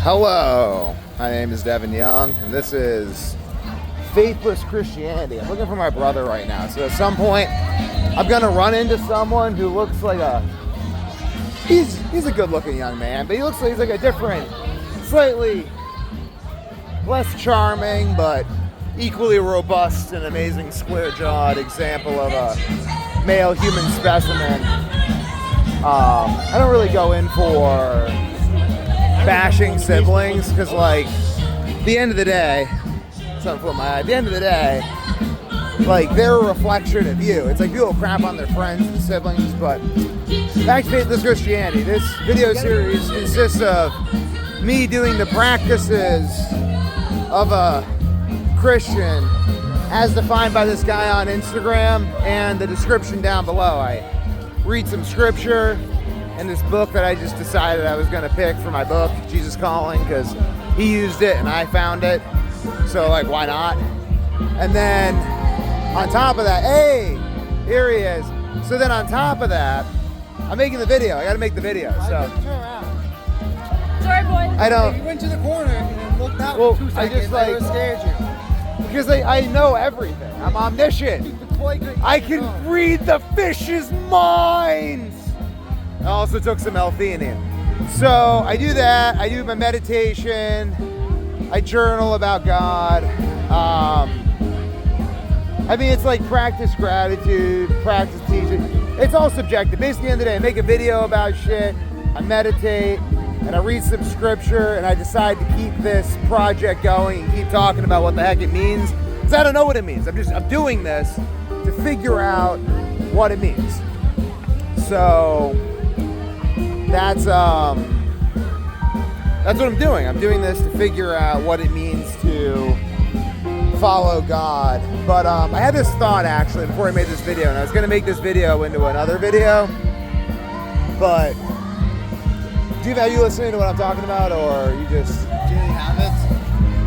Hello, my name is Devin Young, and this is Faithless Christianity. I'm looking for my brother right now, so at some point, I'm gonna run into someone who looks like he's a good-looking young man, but he looks like he's like a different, slightly less charming, but equally robust and amazing square-jawed example of a male human specimen. I don't really go in for bashing siblings because, like, at the end of the day, they're a reflection of you. It's like people crap on their friends and siblings, but back to Faithless Christianity. This video series consists of me doing the practices of a Christian as defined by this guy on Instagram, and the description down below. I read some scripture in this book that I just decided I was going to pick for my book, Jesus Calling, because he used it and I found it. So, like, why not? And then on top of that, hey, here he is. So then on top of that, I'm making the video. I got to make the video. So Turn around. Sorry, boy. I don't. You went to the corner and looked out Well, for 2 I seconds. just, like, scared you. Because I know everything. I'm omniscient. I can read the fish's minds. I also took some L-theanine. So I do that. I do my meditation. I journal about God. I mean, it's like practice gratitude, practice teaching. It's all subjective. Basically, at the end of the day, I make a video about shit. I meditate, and I read some scripture, and I decide to keep this project going and keep talking about what the heck it means. Because I don't know what it means. I'm doing this to figure out what it means. So that's what I'm doing. I'm doing this to figure out what it means to follow God. But I had this thought actually before I made this video, and I was going to make this video into another video. But are you listening to what I'm talking about, or you just? Do you have it?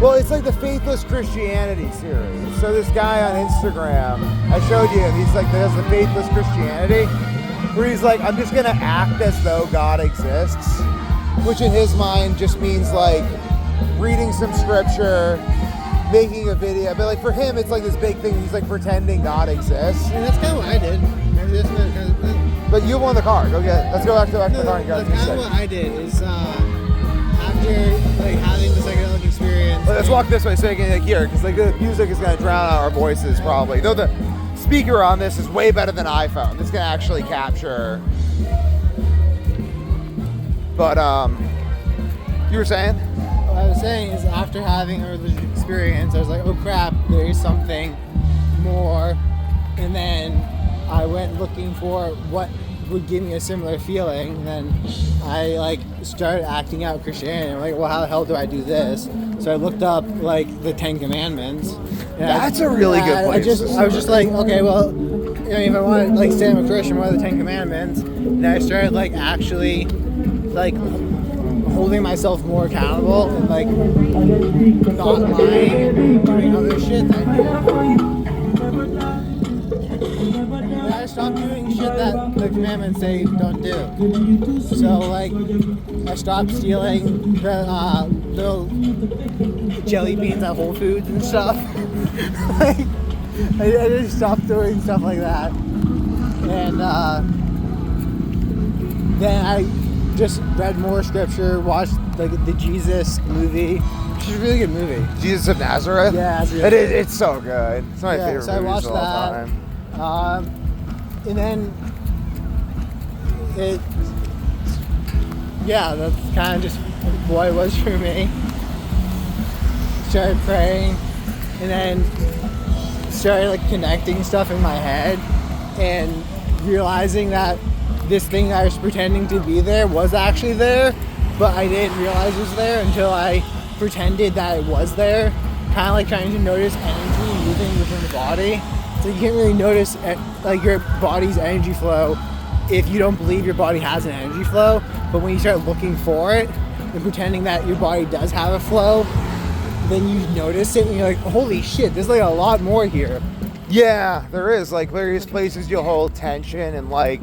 Well, it's like the Faithless Christianity series. So this guy on Instagram, I showed you him. He's like, there's the Faithless Christianity, where he's like, I'm just gonna act as though God exists, which in his mind just means like reading some scripture, making a video. But like for him, it's like this big thing. He's like pretending God exists. Yeah, that's kind of what I did. But you won the car. Let's go back to the car and go. That's kind of what I did. Is after like having the psychedelic experience. Let's walk this way so you can hear, because like the music is gonna drown out our voices probably. Though the speaker on this is way better than iPhone. It's gonna actually capture. But you were saying? What I was saying is after having a religious experience, I was like, oh crap, there is something more. And then I went looking for what would give me a similar feeling, and then I like started acting out Christianity. I'm like, well, how the hell do I do this? So I looked up like the 10 Commandments. That's a really good place. I was just like, okay, well, if I want to like say I'm a Christian, what are the 10 Commandments? And I started like actually like holding myself more accountable and like not lying and doing other shit that I do. I stopped doing shit that the commandments say don't do. So like, I stopped stealing the little jelly beans at Whole Foods and stuff. Like, I just stopped doing stuff like that. And then I just read more scripture, watched like the Jesus movie, which is a really good movie. Jesus of Nazareth? Yeah, it's really good. It's so good. It's my favorite so I movies watched of all time. And then that's kind of just what it was for me. Started praying, and then started like connecting stuff in my head, and realizing that this thing I was pretending to be there was actually there, but I didn't realize it was there until I pretended that it was there. Kind of like trying to notice energy moving within the body. So you can't really notice like your body's energy flow if you don't believe your body has an energy flow. But when you start looking for it and pretending that your body does have a flow, then you notice it and you're like, holy shit, there's like a lot more here. Yeah, there is like various places you'll hold tension and like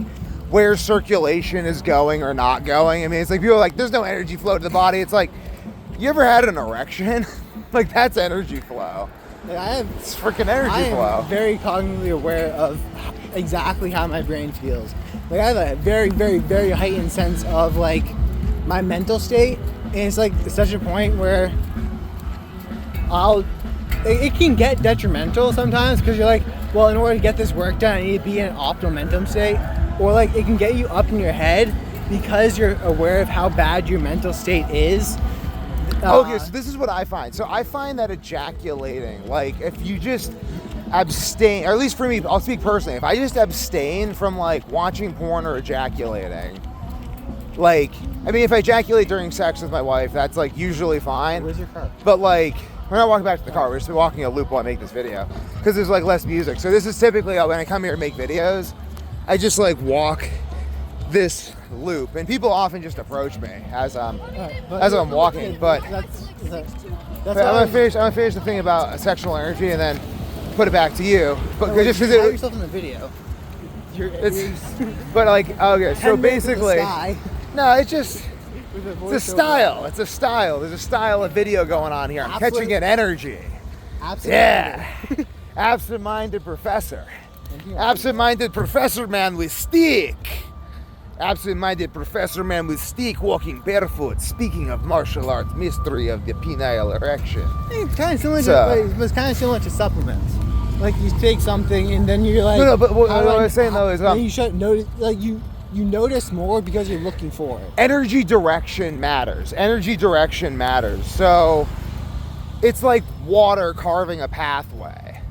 where circulation is going or not going. I mean, it's like people are like, there's no energy flow to the body. It's like, You ever had an erection? Like, that's energy flow. Like, It's freaking energy I flow. am very cognitively aware of exactly how my brain feels. Like, I have a very, very, very heightened sense of like my mental state, and it's like such a point where it can get detrimental sometimes because you're like, well, in order to get this work done, I need to be in an optimal mental state, or like it can get you up in your head because you're aware of how bad your mental state is. Okay, so this is what I find. So I find that ejaculating, like if you just abstain, or at least for me, I'll speak personally, if I just abstain from like watching porn or ejaculating, like, I mean, if I ejaculate during sex with my wife, that's like usually fine. Where's your car? But like, we're not walking back to the car, we're just walking a loop while I make this video, because there's like less music. So this is typically when I come here to make videos, I just like walk this loop, and people often just approach me as I'm walking. But that's I'm gonna finish the thing about sexual energy and then put it back to you. But just you because have yourself in the video. but like, okay, so basically, Sky no, it's just. with a It's a voiceover. style. It's a style. There's a style of video going on here. I'm Absolutely. catching an energy. Absolutely. Yeah. Absent-minded professor. Absent-minded professor man with stick. Absent-minded professor man with stick walking barefoot. Speaking of martial arts, mystery of the penile erection. It's kind of similar So- to, it's kind of similar to supplements. Like you take something and then you're like, No, but what how do I was saying though is, then you should notice, like you notice more because you're looking for it. energy direction matters. Energy direction matters. So it's like water carving a pathway.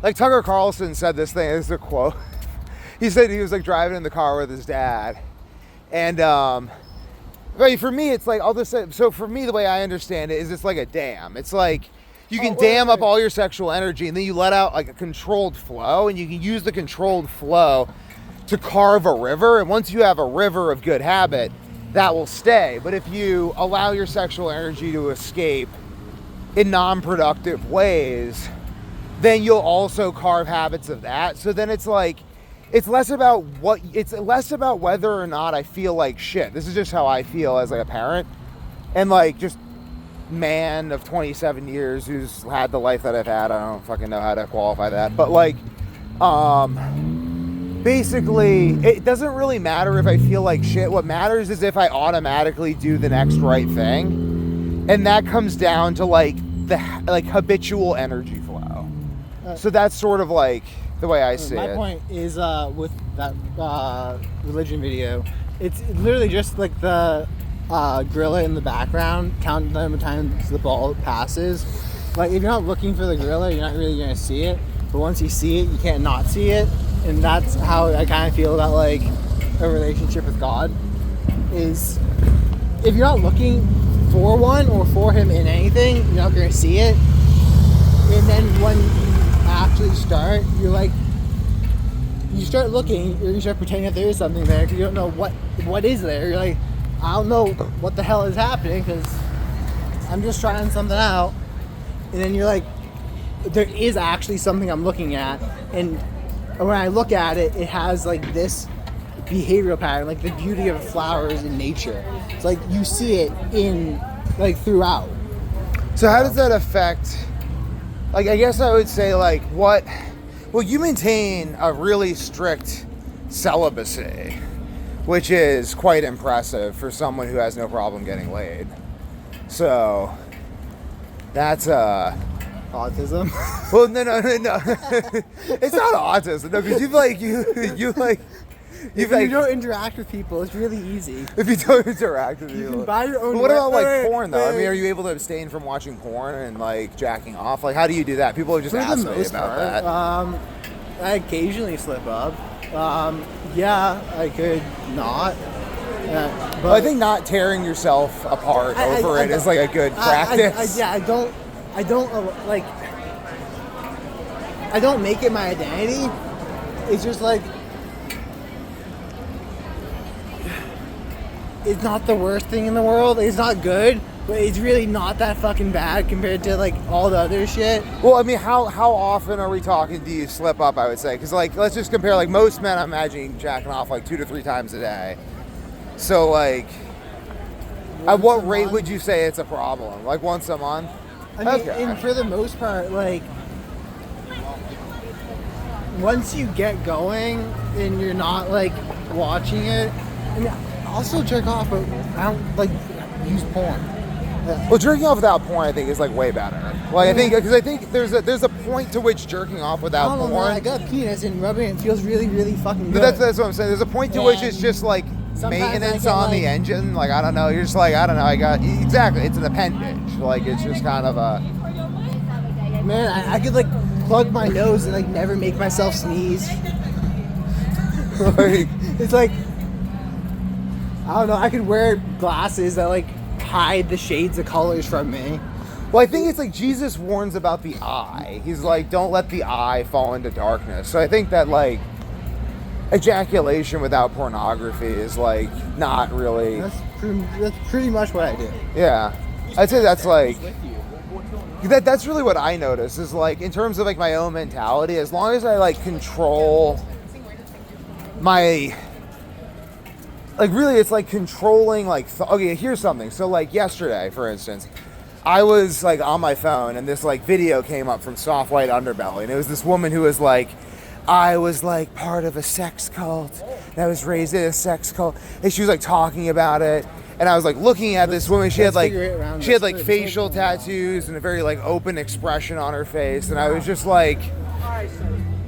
Like Tucker Carlson said this thing, this is a quote. He said he was like driving in the car with his dad. And but for me, it's like, I'll just say, so for me, the way I understand it is it's like a dam. It's like you can dam up all your sexual energy and then you let out like a controlled flow, and you can use the controlled flow to carve a river. And once you have a river of good habit, that will stay. But if you allow your sexual energy to escape in non-productive ways, then you'll also carve habits of that. So then it's like, it's less about whether or not I feel like shit. This is just how I feel as like a parent and like just man of 27 years who's had the life that I've had. I don't fucking know how to qualify that, but like basically it doesn't really matter if I feel like shit. What matters is if I automatically do the next right thing, and that comes down to like the habitual energy flow. So that's sort of like the way I see it. My point is with that religion video, it's literally just like the gorilla in the background, counting the number of times the ball passes. Like if you're not looking for the gorilla, you're not really gonna see it. But once you see it, you can't not see it. And that's how I kind of feel about like a relationship with God. Is if you're not looking for one or for him in anything, you're not gonna see it. And then when you actually start, you're like, you start looking, or you start pretending that there is something there because you don't know what is there. You're like, I don't know what the hell is happening because I'm just trying something out. And then you're like, there is actually something I'm looking at, and when I look at it, it has like this behavioral pattern, like the beauty of flowers in nature. It's like you see it in like throughout. So how does that affect, like, I guess I would say like well, you maintain a really strict celibacy, which is quite impressive for someone who has no problem getting laid. So that's Autism. well, no. It's not autism, no, because If you don't interact with people, it's really easy. if you don't interact with You people. can buy your own. But what about like wait, porn though? I mean, wait. are you able to abstain from watching porn and like jacking off? Like, how do you do that? People have just For asked the me most about part, that. I occasionally slip up. Yeah, I could not. But Well, I think not tearing yourself apart over it is like a good practice. I don't make it my identity. It's just like, it's not the worst thing in the world. It's not good, but it's really not that fucking bad compared to like all the other shit. Well, I mean, how often are we talking? Do you slip up? I would say, because like, let's just compare. Like most men, I'm imagining jacking off like 2 to 3 times a day. So like, At what once a rate month. would you say it's a problem? Like once a month? I mean, Okay. and for the most part, like, once you get going and you're not, like, watching it, I mean, I'll still jerk off, but I don't, like, use porn. Well, jerking off without porn, I think, is like way better. Like I think because I think there's a point to which jerking off without I don't know, porn. man, I got a penis and rubbing it feels really, really fucking good. But that's what I'm saying. There's a point to which it's And just like sometimes maintenance I get, on the like- engine. Like I don't know. You're just like I don't know. I got exactly. It's an appendage. Like it's just kind of a. Man, I could, like, plug my nose and, like, never make myself sneeze. Like, It's like, I don't know, I could wear glasses that, like, hide the shades of colors from me. well, I think it's like Jesus warns about the eye. He's like, don't let the eye fall into darkness. So I think that like ejaculation without pornography is like not really. That's pretty much what I do. Yeah, I'd say that's like. That's really what I notice is like in terms of like my own mentality. As long as I like control my. Like really, it's like controlling like okay. Here's something. So like yesterday, for instance, I was like on my phone and this like video came up from Soft White Underbelly, and it was this woman who was like, I was like part of a sex cult. And I was raised in a sex cult, and she was like talking about it. And I was like looking at this woman. She had like facial tattoos and a very like open expression on her face, and I was just like.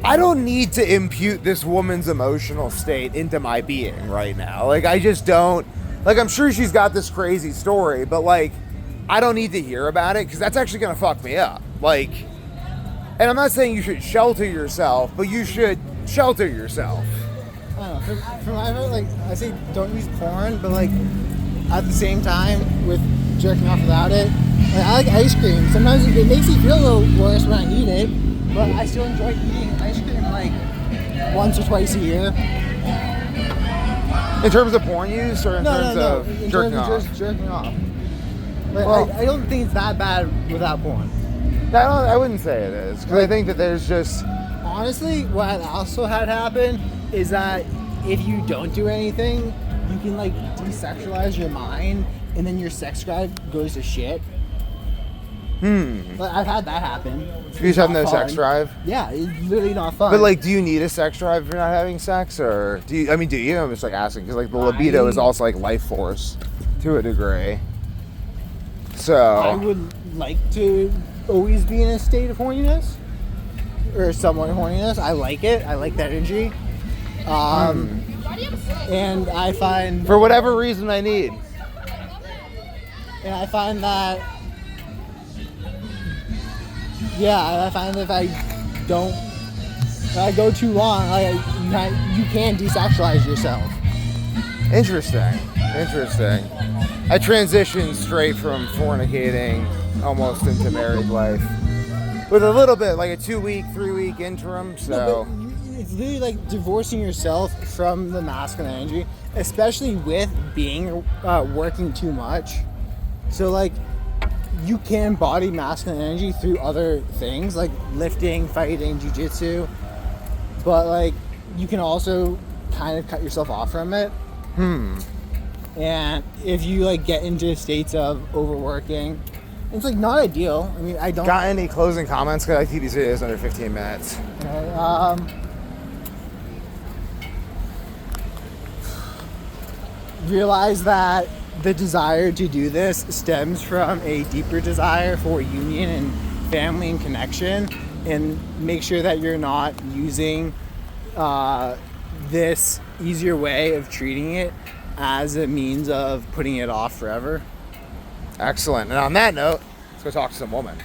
I don't need to impute this woman's emotional state into my being right now. Like, I just don't. Like, I'm sure she's got this crazy story, but, like, I don't need to hear about it because that's actually going to fuck me up. Like, and I'm not saying you should shelter yourself, but you should shelter yourself. I don't know, for my part, like, I say don't use porn, but, like, at the same time, with jerking off without it, like, I like ice cream. Sometimes it makes me feel a little worse when I eat it. But I still enjoy eating ice cream like once or twice a year. In terms of porn use or in terms of In jerking terms of off? just jerking off. Like, Well- I don't think it's that bad without porn. I wouldn't say it is because I think that there's just. Honestly, what I also had happen is that if you don't do anything, you can like desexualize your mind and then your sex drive goes to shit. But I've had that happen. You just have no sex drive? Yeah, it's literally not fun. But like, do you need a sex drive if you're not having sex, or do you? I mean, do you? I'm just like asking because like the libido is also like life force, to a degree. So I would like to always be in a state of horniness, or somewhat horniness. I like it. I like that energy. And I find for whatever reason I need. that I find that if I go too long, you can desexualize yourself. Interesting. I transitioned straight from fornicating almost into married life with a little bit like a 2-week, 3-week interim. So It's literally like divorcing yourself from the masculine energy, especially with being working too much. So like you can embody masculine energy through other things like lifting, fighting, jiu-jitsu, but like you can also kind of cut yourself off from it. And if you like get into states of overworking, it's like not ideal. I mean, I don't got any closing comments? Because I think these videos under 15 minutes. Realize that the desire to do this stems from a deeper desire for union and family and connection, and make sure that you're not using this easier way of treating it as a means of putting it off forever. Excellent. And on that note, let's go talk to some woman.